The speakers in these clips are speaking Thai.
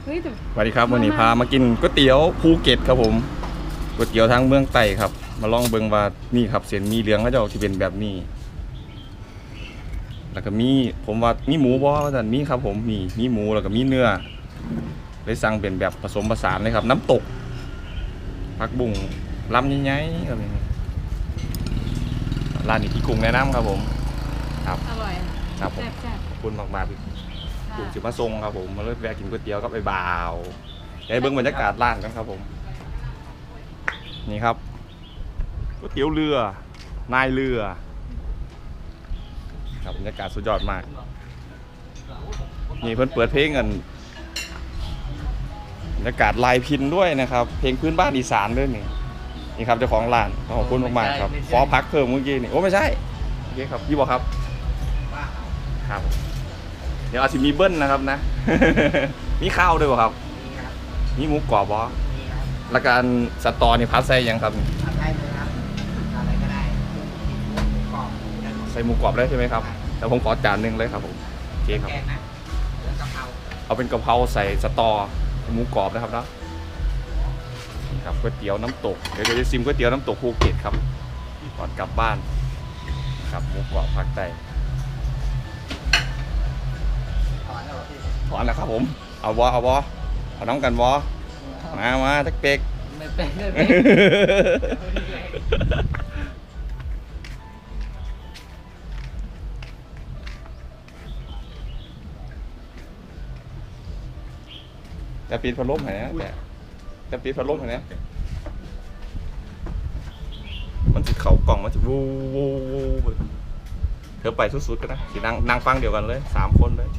สวัสดีครับวันนี้พามากินก๋วยเตี๋ยวภูเก็ตครับผมก๋วยเตี๋ยวทางเมืองไต่ครับมาลองเบิ่งว่านี่ครับเส้นมีเหลืองเขาจะที่เป็นแบบนี้แล้วก็มีผมว่ามีหมูบ่ว่าซั่นมีครับผมมีหมูแล้วก็มีเนื้อเลยสั่งเป็นแบบผสมผสานเลยครับน้ำตกผักบุ้งลำใหญ่ๆครับร้านนี้พี่กุ้งแนะนำครับผมครับอร่อยครับผมแซ่บขอบคุณมากๆกุ้งสิมาส่งครับผมมาเลยแวะกินก๋วยเตี๋ยวกับไอ้บ่าวให้เบิ่งบรรยากาศร้านกันครับผมนี่ครับก๋วยเตี๋ยวเรือนายเรือครับบรรยากาศสุดยอดมากนี่เพิ่นเปิดเพลงกันบรรยากาศลายพินด้วยนะครับเพลงพื้นบ้านอีสานด้วยนี่ครับเจ้าของร้านขอบคุณมากๆครับขอพักเพิ่มเมื่อกี้นี่โอ้ไม่ใช่โอเคครับพี่บอกครับครับเดี๋ยวอาจจะมีเบิ้ลนะครับนะ มีข้าวด้วยป่ะครับมีหมูกรอบบ่แล้วการสตอนี่พัดใส่ยังครับได้เลยครับอะไรก็ได้หมูกรอบ ใส่หมูกรอบได้ใช่ไหมครับแต่ผมขอจานหนึ่งเลยครับผมโอเคครับ แกงนะแล้วกะเพรา เอาเป็นกะเพราใส่สตอหมูกรอบนะครับเนาะนี่ครับก๋วยเตี๋ยวน้ำตกเดี๋ยวจะซิมก๋วยเตี๋ยวน้ำตกภูเก็ตครับก่อนกลับบ้านครับหมูกรอบภาคใต้ ถอนแล้วเหรอพี่ ถอนแล้วครับผมเอาน้องกันวอมาทักเป็ก ไม่เป็นเลย จะปิดพัดลมไหนนะแต่จะปิดพัดลมไหนนะมันจะเข่ากล่องมันจะวูเธอไปสุดๆกันนะสินั่งฟังเดียวกันเลย3 คนเลย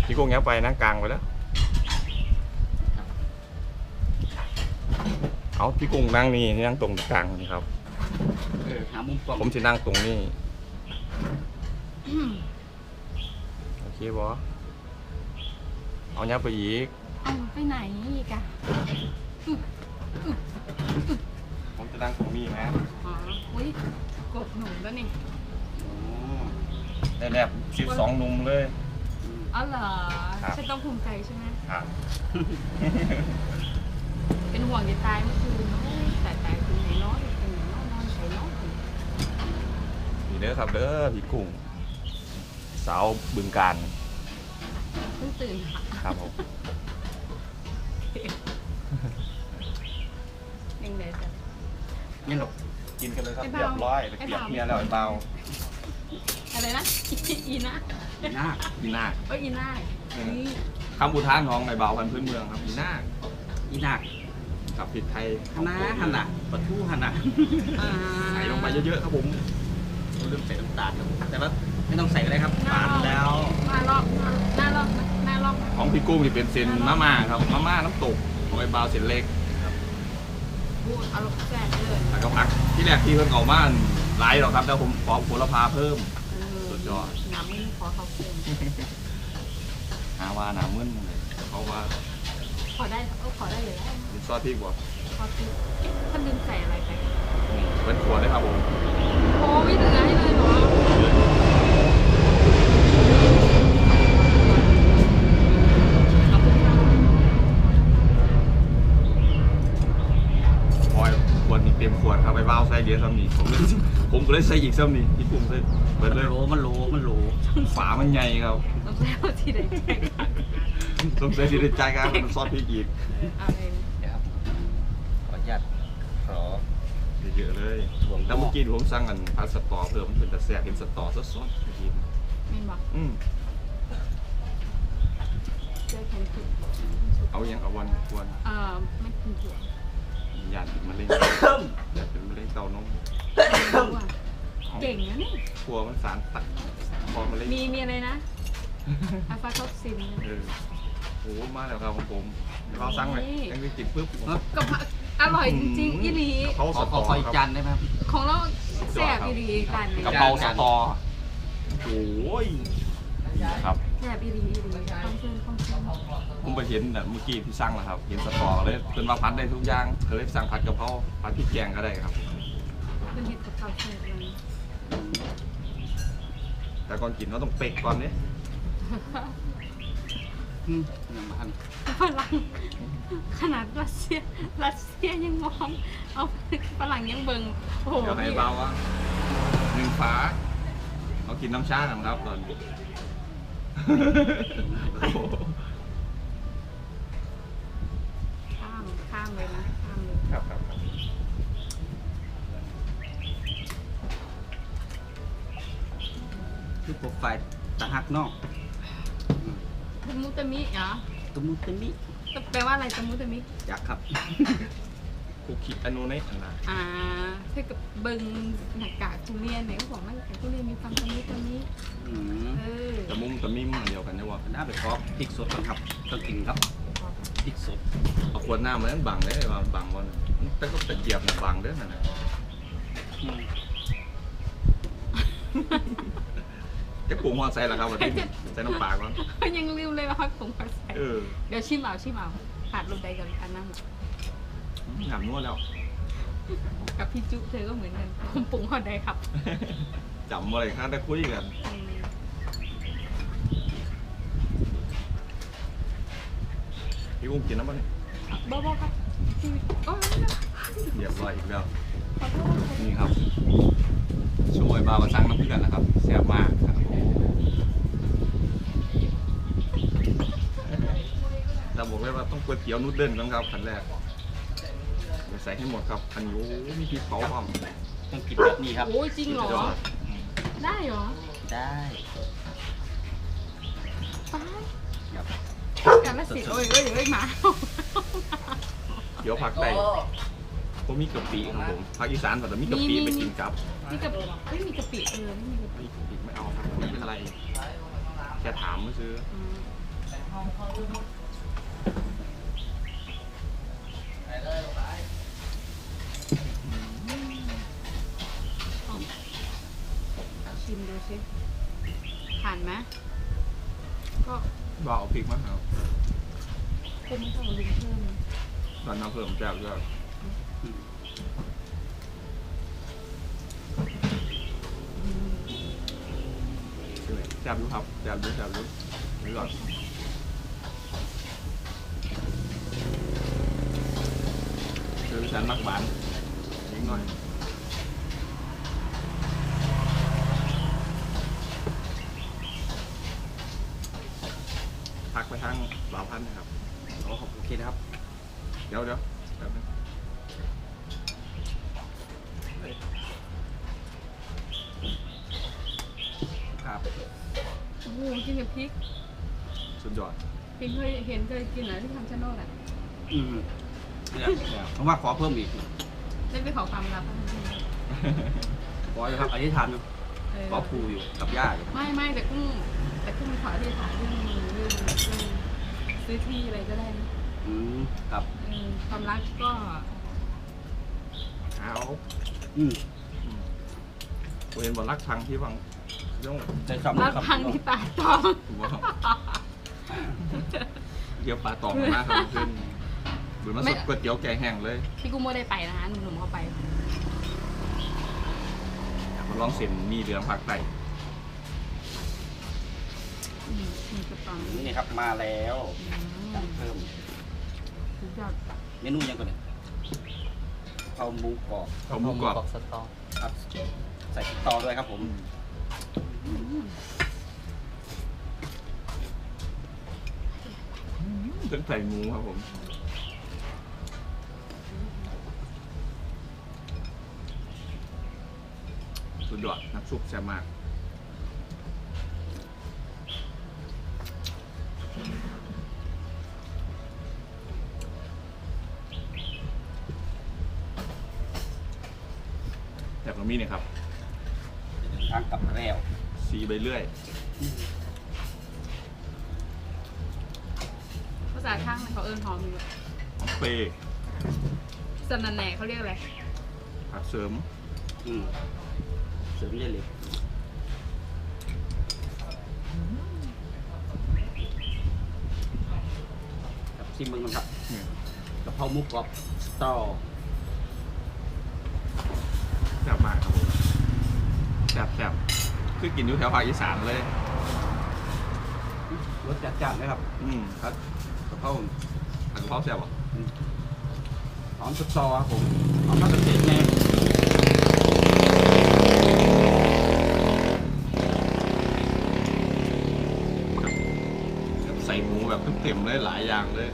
พี่กุ้งแง้ไปนั่งกลางไปแล้วเอาพี่กุ้งนั่งนี่นั่งตรงกลางนี่ครับ หามุมกล้อง ผมจะนั่งตรงนี้โอเคบอเอาเนี้ยไปอีก เอาไปไหนอีกอะ ผมจะนั่งตรงนี้นะ อ๋ออุ้ยกบหนูแล้วนี่ ได้แลบ12 นุ่มเลย อ๋อเหรอ ครับ ฉันต้องภูมิใจใช่ไหม ครับ เป็นห่วงจะตายเมื่อคืนเนาะแต่ตายคืนไหนเนาะเป็นไหนเนาะนอนใส่เนาะ นี่เด้อครับเด้อพี่กุ้งสาวบึงการ เพิ่งตื่นค่ะ ครับผม ยังไงจ้ะ นี่หรอก กินกันเลยครับ ไอ้ เรี เบา ยบร้อย ไอ้ เกียบ เบา เมียแล้วไอ้เบา อะไรนะ อีน่า หน้า อีนาค เอ้ยอีน่านี่ คำอุทานของไอ้เบาพันธุ์พื้นเมืองครับอีนาค อีหนัก กับผิดไทย หันหน้าหันหน้าปะทู่หันหน้า อ่า ใส่ลงไปเยอะๆครับผม เริ่มใส่น้ำตาลครับแต่ว่าไม่ต้องใส่ก็ได้ครับ หน้า ปาด ลอก แล้ว หน้าลอกหน้าลอกหน้าลอก ของพี่กุ้งที่เป็นเซนมาม่าครับมาม่าน้ำตกของไอ้เบาเซนเล็ก พูดเอาแซ่บเลย แล้วก็พักที่แรกที่เพิ่งเก่ามาหลายหรอกครับแล้วผมขอโหระพาเพิ่ม สุดยอด น้ำไม่ขอเขาเพิ่ม หาว่าหนามึนเลยเขาว่า ขอได้ขอได้เลยได้ ดิซอสพริกบ่ ขอที่ท่านลืมใส่อะไรไป เป็นขวดเลยครับผม โอ้ไม่เหลือให้เลยเหรอขอบคุณค่ะ พอยขวดนี่เต็มขวดครับไอ้เบาใส่เยอะซ้ำนี่ผมก็เลยใส่อีกซ้ำนี่พี่กุ้งใส่เปิดเลย มันโหล ฝามันใหญ่ครับ ต้องแล้วที่ไหนใจกัน สงสัยที่ได้ใจายกันซอสพริกอีก เอาเอง เดี๋ยวครับขออนุญาตขอ เยอะเลย ถั่วงอก แล้วเมื่อกี้ผมสั่งกันผัดสตอเพิ่มมันเป็นแต่แซ่บเห็นสตอสดๆเมื่อกี้ ไม่บอก เจอแคนถูก เอายังเอาวันควร ไม่กินถั่ว อยากเป็นมะเร็งอยากเป็นมะเร็งเต้านม เก่งนะนี่ กลัวมันสารตัดคอมะเร็ง มีอะไรนะอัลฟาท็อกซิน โอ้มาแล้วครับของผมเราสั่งเลยยังไม่ติดปุ๊บ ก็อร่อยจริงๆอีหลี เขาส ข ตอ ออีกจานได้ไหมครับ ของเราแซ่บอีหลีกัน กระเพราสตอโอ้ยครับ แซ่บอีหลีอีหลีต้องเชิญต้องเชิญ ผมไปเห็นเมื่อกี้ที่สั่งแล้วครับเห็นสตอเลยเป็นว่าพัดได้ทุกอย่างเลยสั่งผัดกะเพราผัดพริกแกงก็ได้ครับ เป็นเห็ดกับข้าวแซ่บเลย แต่ก่อนกินเราต้องเป๊กก่อนเนี่ย ยังมาทัน ฝรั่งขนาดรัสเซียยังมองเอาฝรั่งยังเบิ่งโอ้โห เดี๋ยวให้เบาอ่ะหนึ่งฟ้าเอากินน้ำชาหน่อยครับตอนนี้ ข้ามเลยนะข้ามเลย ครับ คือโปรไฟล์ตาหักนอก ตะมุตะมิเหรอ ตุ้มตุ้มนี่ แปลว่าอะไรตะมุตะมิ อยากครับ คุกคิดอนุในอันนั้น ถ้ากับเบิ่งหน้ากากทุเรียนเนี่ยเขาบอกว่าหน้ากากทุเรียนมีความตะมุตะมิ อืม ตะมุมตะมิมอันเดียวกันนะวะ น่าไปขอพริกสดก่อนครับต้องกินครับพริกสด เอาขวดน้ำมาแล้วบังได้ว่าบังวันแต่ก็ตะเกียบนะบังเด้อนั่นน่ะ อืม จะปรุงหอดใส่ละครับวันที่ใส่น้ำปลาก่อน ยังลืมเลยว่าพักผงผักใส่ เออ เดี๋ยวชิมเอาขาดลงใดกันอันนั้น หามนวดแล้ว กับพี่จุเธอก็เหมือนกันผมปรุงหอดใดครับ จำอะไรครับได้คุยกันพี่กุ้งกินน้ำมันย บ้าครับชีวิตโอ้ย เรียบร้อยอีกแล้ว ขอโทษ นี่ครับช่วยบาวมาสร้างน้ำพริกกันนะครับแซ่บมากครับเราบอกเลยว่าต้องก๋วยเตี๋ยวนูดเดิลก่อนครับขั้นแรกเดี๋ยวใส่ให้หมดครับอันนี้มีพริกเผาพร้อม ต้องกินแบบนี้ครับ โอ้ยจริงเหรอ ได้เหรอ ได้ ป้า ครับ การละสิโอ้ยหมา เดี๋ยวผักได้ผมมีกะปิครับผมภาคอีสานแต่มีกะปิไปกินกับ นี่กะปิไม่มีกะปิไม่มีกะปิ มีกะปิไม่เอาครับไม่เป็นไรแค่ถามก็ซื้อ ชิมดูสิผ่านไหมก็ บอกเอาพริกมาครับ คงไม่ต้องลืมเพิ่ม ตอนน้ำเพิ่มแซ่บด้วยแซ่บดูครับแซ่บดูนี่ก่อนคือฉันมักหวานนิดหน่อยพักไปทางบ่าวพันธุ์นะครับ โอเคนะครับ เดี๋ยวแป๊บนึง ครับ โอ้โหกินกับพริก สุดยอด พริกเคยกินเหรอที่ทำชะโนดอ่ะ อืมเนี่ยเพราะว่าขอเพิ่มอีก ได้ไปขอความลับบ้างไหม ขออยู่ครับอธิษฐานอยู่ขอภูอยู่กับย่าอยู่ ไม่แต่กุ้งมันขอที่ฐานเรื่องซื้อที่อะไรก็ได้นะ ครับ ความรักก็ เอา อืม เวนบอลรักพังที่วังย่อง ใจชอบ รัก ครับ พังที่ปากตอง ว่าเดี๋ยวปลาตองมากครับขึ้นหรือมาสดก๋วยเตี๋ยวแกงแห้งเลย พี่กุ้งไม่ได้ไปนะคะหนุ่มๆเขาไป มาลองเส้นมีเหลืองผักไต่ มีกระป๋อง นี่ครับมาแล้วสั่งเพิ่ม สุดยอด เมนูยังก่อนเนี่ยเอาหมูกรอบ เอาหมูกรอบ สตอครับใส่สตอด้วยครับผม ถึงใส่หมูครับผมสุดยอดน้ำซุปแซ่บมากแต่ก็มีเนี่ยครับ ทางกลับแล้ว สีใบเลื่อย ภาษาข้างเขาเอิญหอมอยู่ เปรย์ สนันแหน่เขาเรียกอะไร ผักเสริม เสริมได้เลยกับชิมมึงครับ เนี่ย กะเพราหมูกรอบสตอ แซ่บมากครับผมแซ่บคือกินอยู่แถวภาคอีสานเลย รสจัดจ้านไหมครับครับกะเพราผัดกะเพราแซ่บอ่ะหอมสตอครับผมหอมมะเขือเทศแน่ใส่หมูแบบเต็มๆเลยหลายอย่างเลย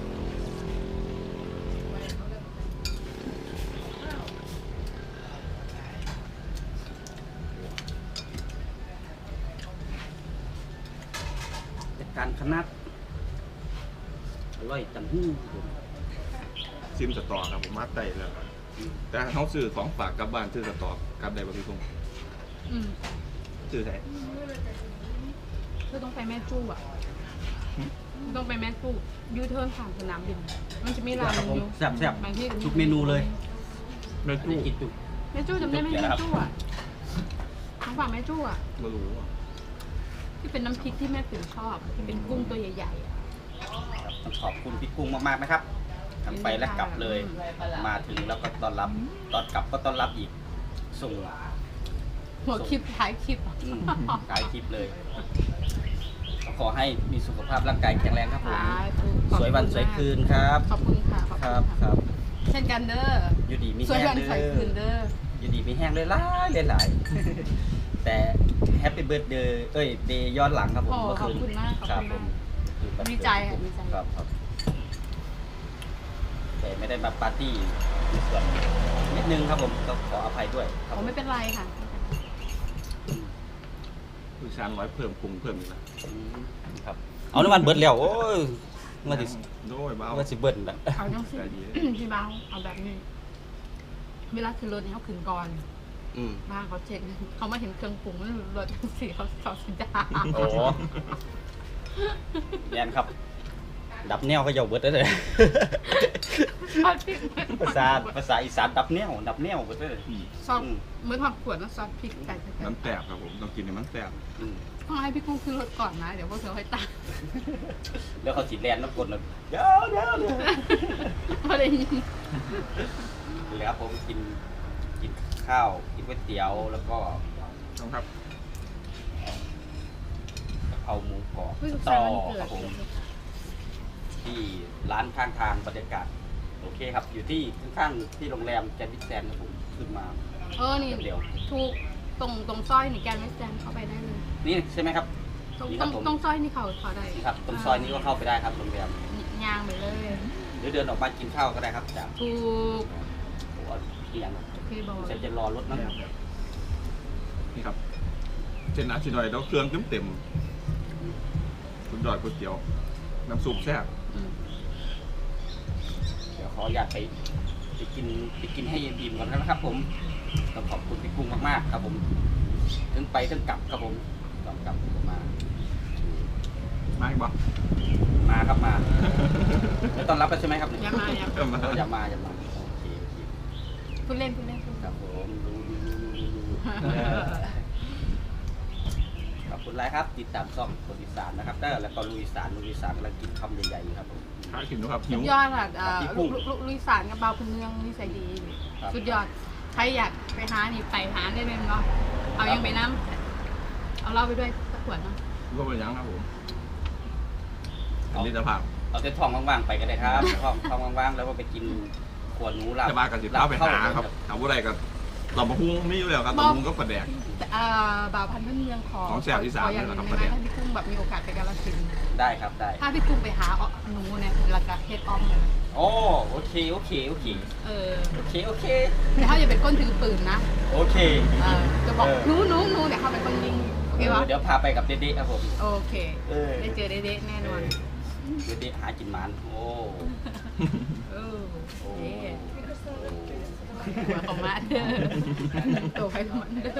การขนาดอร่อยจังหู้ ซิมสตอครับผมมาไต่แล้วแต่เขาซื้อของฝากกลับบ้านซื้อสตอกลับได้บ่พี่กุ้ง อืม ซื้อไหน คือต้องไปแม่จู้อ่ะต้องไปแม่จู้ยูเทิร์นผ่านสนามบินมันจะมีร้านนึงอยู่ แซ่บ บางที่ ทุกเมนูเลย แม่ ๆ จู้ กินตุก แม่จู้จำได้ไหมแม่จู้อ่ะของฝากแม่จู้อ่ะ ไม่รู้อะ ที่เป็นน้ำพริกที่แม่ติ๋วชอบที่เป็นกุ้งตัวใหญ่ๆอะ ต้องขอบคุณพี่กุ้งมากๆนะครับทั้งไปและกลับเลย มาถึงแล้วก็ต้อนรับตอนกลับก็ต้อนรับอีกส่ง หัวคลิปท้ายคลิปอะ ขายคลิปเลยขอให้มีสุขภาพร่างกายแข็งแรงครับผม สวยวันสวยคืนครับ ขอบคุณค่ะขอบ ค คุ รับ ณ ค ค่ะ รับ เช่นกันเด้อ อยู่ดีมี สวย แห้ง วัน เด้ สวยคืน อ เด้อ อยู่ดีมีแห้งเลยหลายหลายแต่แฮปปี้เบิร์ดเดย์เดย์ย้อนหลังครับผม โอ้ เมื่อ ขอบ คืน คุณมากขอบ ครับ คุณ ผม มาก ดีใจค่ะดีใจ ครับแต่ไม่ได้มาปาร์ตี้ในส่วนนิดนึงครับผมก็ขออภัยด้วยครับ โอ้ไม่เป็นไรค่ะ ผู้ชานร้อยเพิ่มปรุงเพิ่มอีกแล้ว ครับเอาน้ำมันเบิร์ดแล้วโอ้ยมาสิ โด้วยเบา มาสิเบิร์ดแบบ เอาจังสิพี่บ้าวเอาแบบนี้ เวลาขึ้นรถเนี่ยเขาขึ้นก่อน บ้านเขาเช็คเขามาเห็นเครื่องปรุงแล้วรถสีเขาสีดา โอ้แย่นครับ ดับแนวก็เยาเบิร์ดได้เลย ภาษาอีสานดับแนวเบิร์ดได้เลย ซอสเหมือนความขวดนะซอสพริกใส่ มันแสบครับผมต้องกินให้มันแสบ ต้องให้พี่กุ้งขึ้นรถก่อนนะ เดี๋ยวพวกเธอค่อยตาม แล้วเขาสีแลนน้ำกลดเลยเดี๋ยว ไม่ได้ยิน เลยครับผมกินข้าวกินก๋วยเตี๋ยวแล้วก็ ต้องครับ กะเพราหมูกรอบ พี่ ส สุข ต สั อน ต์วันเกิ ค ด รับผมที่ร้านข้างทางบรรยากาศโอเคครับ อยู่ที่ข้างๆที่โรงแรมแกรนด์วิทแซนครับผมขึ้นมา นี่ เดี๋ยว ถูกตรงซอยนี่แกนไม่แซนเข้าไปได้เลย นี่ใช่ไหมครับ ตรงซอยนี่เขาได้ นี่ครับตรงซอยนี้ก็เข้าไปได้ครับโรงแรม ยางไปเลย หรือเดินออกมากินข้าวก็ได้ครับจาก ถูก หัวเตียง โอเคบอก จะรอรถนะ นี่ครับเช่นน้ำชิดอยแล้วเครื่องเต็มๆคุณดอยก๋วยเตี๋ยวน้ำซุปแซ่บ เดี๋ยวขออยากไปกินให้อิ่มก่อนนะครับผมต้องขอบคุณพี่กุ้งมากๆครับผมถึงไปถึงกลับครับผมต้องกลับมา มาอีกบ่ มาครับมาไม่ต้อนรับแล้วใช่ไหมครับเนี่ย อย่ามา อย่ามาโอเค พูดเล่น ครับผมดูขอบคุณไลค์ครับติดตามช่องคนอีสานนะครับแล้วก็ลุยอีสานกำลังกินคำใหญ่ๆอยู่ครับผม ข้าวกินดูครับหิ สุ ว ดยอดค่ะ พี่กุ้ง ลุยสารกับเบาพื้นเมืองนิสัยดี ครับ สุดยอด ใครอยากไปหานี่ไปหาได้เลยเนาะ เอายังไปน้ำเอาเหล้าไปด้วยสักขวดเนาะ ก็เป็นยังครับผมอันนี้จะพา เอาแต่ท้องว่างๆไปก็ได้ครับท้องว่างๆแล้วก็ไปกินขวดหนูลาบ จะมากันสิข้าวไปหาครับถามว่าอะไรกันตำบักหุ่งมีอยู่แล้วครับตำบักหุ่งก็ปลาแดก บ่าวพันธุ์พื้นเมืองของ ของแซ่บอีสาน อย่างหนึ่ง นะครับ นะถ้าพี่กุ้งแบบมีโอกาสไปกาฬสินธุ์ ได้ครับได้ ถ้าพี่กุ้งไปหาหนูเนี่ยแล้วก็เฮ็ดออมเลย โอ้โอเค โอเค แต่ถ้าอย่าเป็นก้นถือปืนนะ โอเค จะบอกหนูเดี๋ยวเขาเป็นคนยิงโอเคปะ เดี๋ยวพาไปกับเด็กๆครับผม โอเค ได้เจอเด็กๆแน่นอน เด็กๆหากินหมันโอ้ เออ โอ้ เย้หัวของมาเด้อโตไปของมันเด้อ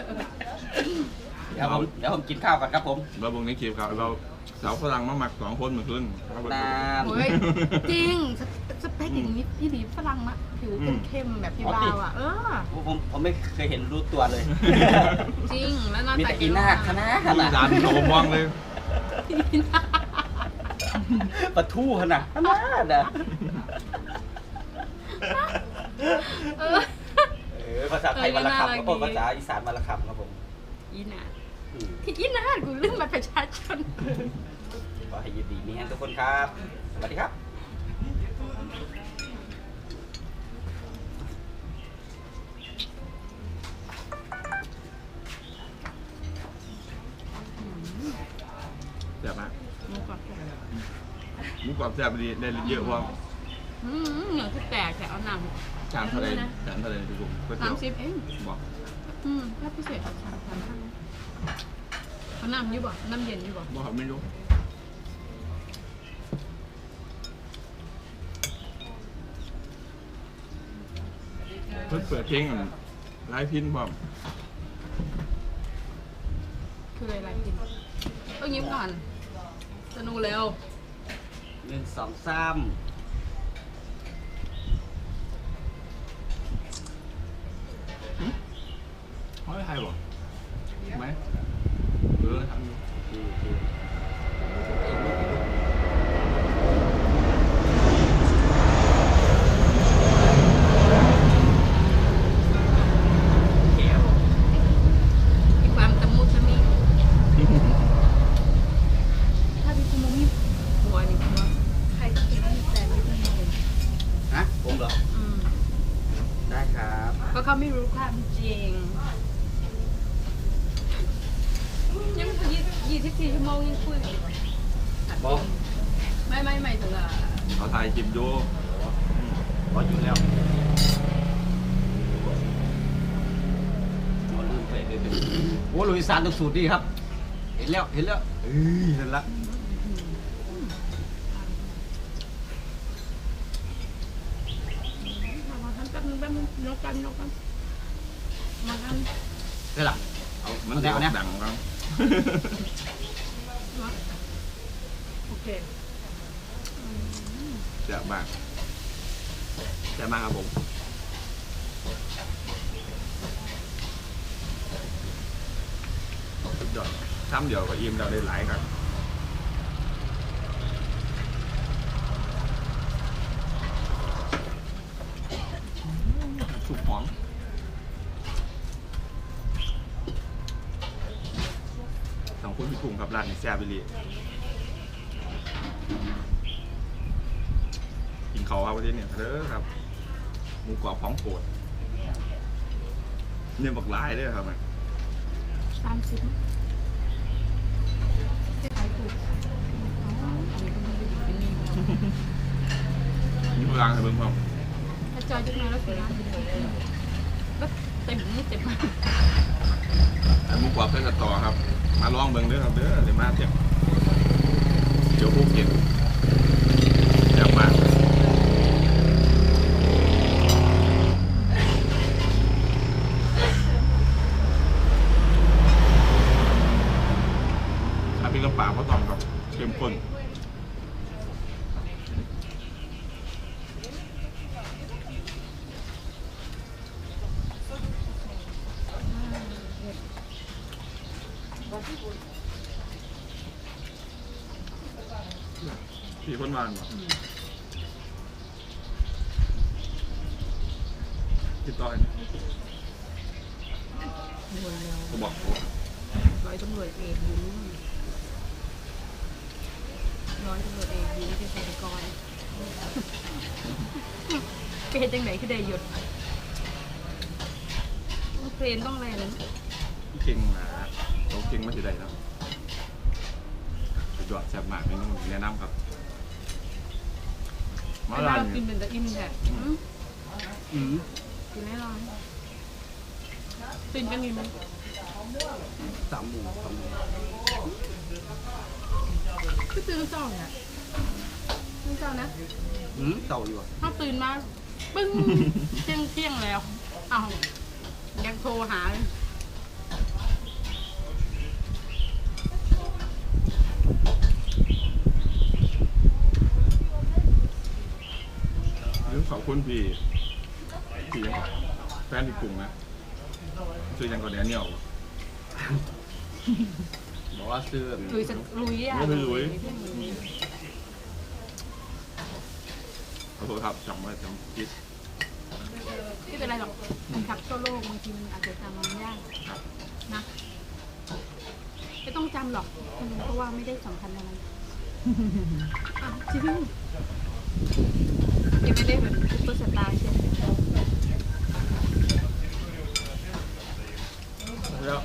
เดี๋ยวผมกินข้าวก่อนครับผม เราบงในคลิปครับเราสาวฝรั่งมาหมัก2 คนเหมือนขึ้น น้ โอ้ยจริงสเปคอย่างนี้พี่ดีฝรั่งมะผิวเข้มๆแบบพี่บ่าวอ่ะำผมไม่เคยเห็นรู้ตัวเลย จริงแล้วน่า มี แต่ แต่กินหน้าคณะ มีร้านโตมองเลย ปลาทูขนาดนะ ภาษาไทยวันละคำครับผมภาษาอีสานวันละคำครับผม อีนาที่อีนากูลืมบัตรประชาชน ขอให้ยินดีมีแห้งทุกคนครับ สวัสดีครับ แซ่บมาก หมูกรอบแก หมูกรอบแซ่บดีได้เยอะกว่า เหนือที่แตกแต่เอาหนัง จานทะเลจานทะเลทุกคนก๋วยเตี๋ยว 30เอง บอก ถ้าพิเศษเอา3,500เอาน้ำอยู่บ่น้ำเย็นอยู่บ่ บอกเขาไม่รู้เพิ่งเปิดเพลงไลฟ์พินบอม คืออะไรกินต้องยิ้มก่อนสนุกเร็ว 1 2 3 เขาให้ใครบอกไหมทำอยู่ มีความตะมุตะมิถ้าพี่คุโมมิหัวนี่หัวใครกินแล้วมีแต่ไม่กินเลย ฮะผมเหรอ ได้ครับ ก็เขาไม่รู้ความจริงยังคุย24 ชั่วโมงยังคุยอยู่ บอก ไม่ถึงอ่ะ เขาถ่ายคลิปอยู่ บออยู่แล้วเอาลืมไปเลยโอ้ลุยสารตกสูตรดีครับ เห็นแล้วเห็นนั่นละ มาทำแป๊บนึงนกกันมาทำ ได้ละ เอามันเดี๋ยวดังครับ โอเค แซ่บมากแซ่บมากครับผมสุดยอดทำเดี๋ยวก็อิ่มเราได้หลายครับสุกหอมสองคนพี่กุ้งครับร้านนี้แซ่บไปเลยกินเขาครับวันนี้เนี่ยเด้อครับหมูกรอบพร้อมโปรดเนี่ยบักหลายเด้อครับ 30ที่ขายถูกอันนี้ก็ไม่ได้เป็นนี่ นี่พลังให้เบิ่งพร้อม ถ้าจอยจุดมาแล้วคือร้านก็เต็มนี่เต็มมาก อันหมูกรอบเพื่อนต่อครับ มาลองเบิ่งเด้อครับเด้อเดี๋ยวมาเดี๋ยวภูเก็ตแซ่บมากถ้าเป็นกระป๋าก็ต้องครับเข้มข้นพี่คนวานบ่ติดต่อเนี่ย รวยแล้ว เขาบอก ร้อยตำรวจเอกอยู่นู่นร้อยตำรวจเอกอยู่ที่เกษตรกรเป็นจังไหนคือได้หยุดเพลนต้องอะไรนั้น เก่งนะเขาเก่งมาสิได้แล้วสุดยอดแซ่บมากเมนูแนะนำครับมา ไม่ ร้า ได้ น กิน นี้ เป็นแต่อิ่มแท้ อืม กินแน่นอนตื่นกันมีมั้ย 3 หมู คือตื่นเช้าเนี่ยตื่นเช้านะ เต่าอยู่อ่ะ ถ้าตื่นมาปึ้งเที่ยงแล้วอ้าวยังโทรหาเลย ลืมขอบคุณพี่ยังแฟนพี่กลุ่มนะชื่อยังก่อนเนี่ย บอกว่าซื้อ ลุยอ่ะ ไม่ลุย ขอโทษครับจำไว้จำคิด ไม่เป็นไรหรอกมันขับทั่วโลกบางทีมันอาจจะจำมันยากนะไม่ต้องจำหรอกเพราะว่าไม่ได้สำคัญอะไร จริงยังไม่ได้เหมือนซุปเปอร์สตาร์ใช่ไหม แล้ว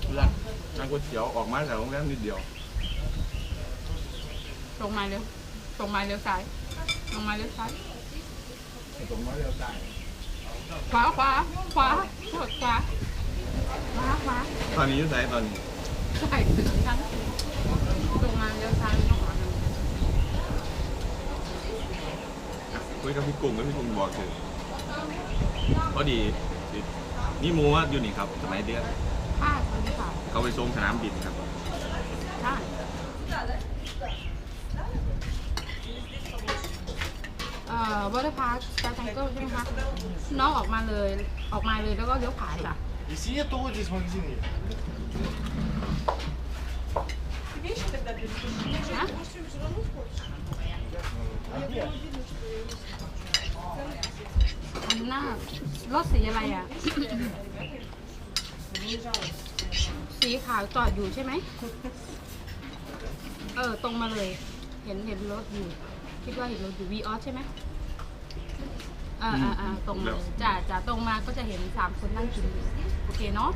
เพื่อนนั่งก๋วยเตี๋ยวออกมาจากโรงแรมนิดเดียว ตรงมาเร็วตรงมาเร็วซ้ายตรงมาเร็วซ้าย ตรงมาเร็วใต้ ขวาขวาขวาขวาขวาขวาขวา ตอนนี้อยู่ไหนตอนนี้ ใช่ถึงชั้นตรงมาเร็วซ้ายต้องขวาหนึ่ง คุยกับพี่กุ้งแล้วพี่กุ้งบอกคือพอดีนี่มูว่าอยู่นี่ครับสมัยเดือน ผ้าคนนี้ค่ะ เขาไปส่งสนามบินครับ ใช่วอเตอร์พาร์คสตาร์ทังเกิลใช่ไหมคะน้องออกมาเลยแล้วก็เลี้ยวขวาจ้ะ Если нет, то вот здесь магазин есть. นะ А где? อันหน้ารถสีอะไรอ่ะ สีขาวจอดอยู่ใช่ไหมตรงมาเลย เห็นรถอยู่คิดว่าเห็นรถอยู่วีออสใช่ไหมตรงมาเลยจ่าตรงมาก็จะเห็น3 คนนั่งกินอยู่โอเคเนาะ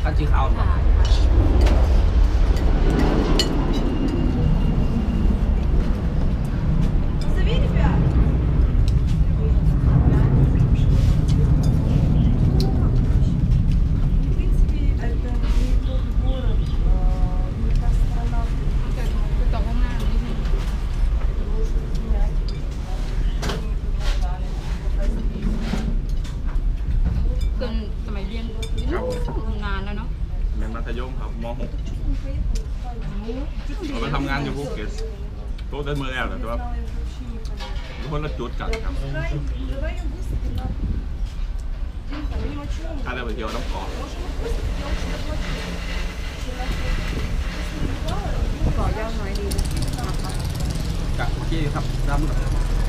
คันสีขาว ค่ะ Позови ребят. В принципе, это не тот город, не та страна, คือตรงข้างหน้านิดนึง его уже менять. Они предлагали. เกินสมัยเรียนนานแล้วเนาะ แม่มัธยมครับม .6 เราไปทำงานอยู่ภูเก็ตโต๊ะเดินมือแล้วแต่ว่า Я вообще не понимаю. คนละจุดกันครับ Вдвоем выступим, да? Димка, ну о чем? ถ้าได้ไปเที่ยวต้องเกาะ Можем выступить, я очень оплачу. Если กับโอเคครับดำกับ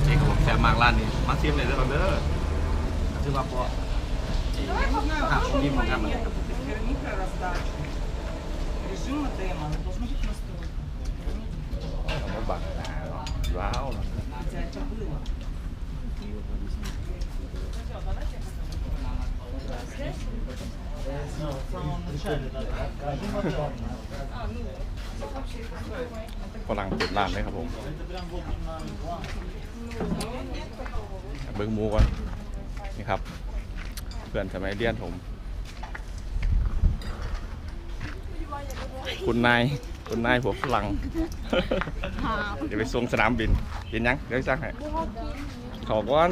นี่ครับผมแซ่บมากร้านนี้มาชิมเลยเด้อเด้อ ถือว่าพอครับผมมีเหมือนกันเหมือนกันครับ Это микрораздача. Режима демо, она должна быть настроена. มาบักว้าว Хотя это было. В самом начале, да. Режима демо. ฝรั่งเปิดร้านเลยครับผม Это прям вот на глаз. เบิ้งหมูก่อนนี่ครับ เพื่อนสมัยเรียนผม คุณนายผมฝรั่ง เดี๋ยวไปส่งสนามบินเห็นยังเดี๋ยวสั่งให้ขอก่อน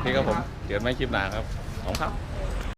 นี่ครับผมเดี๋ยวไม่คลิปหนาครับขอบคุณครับ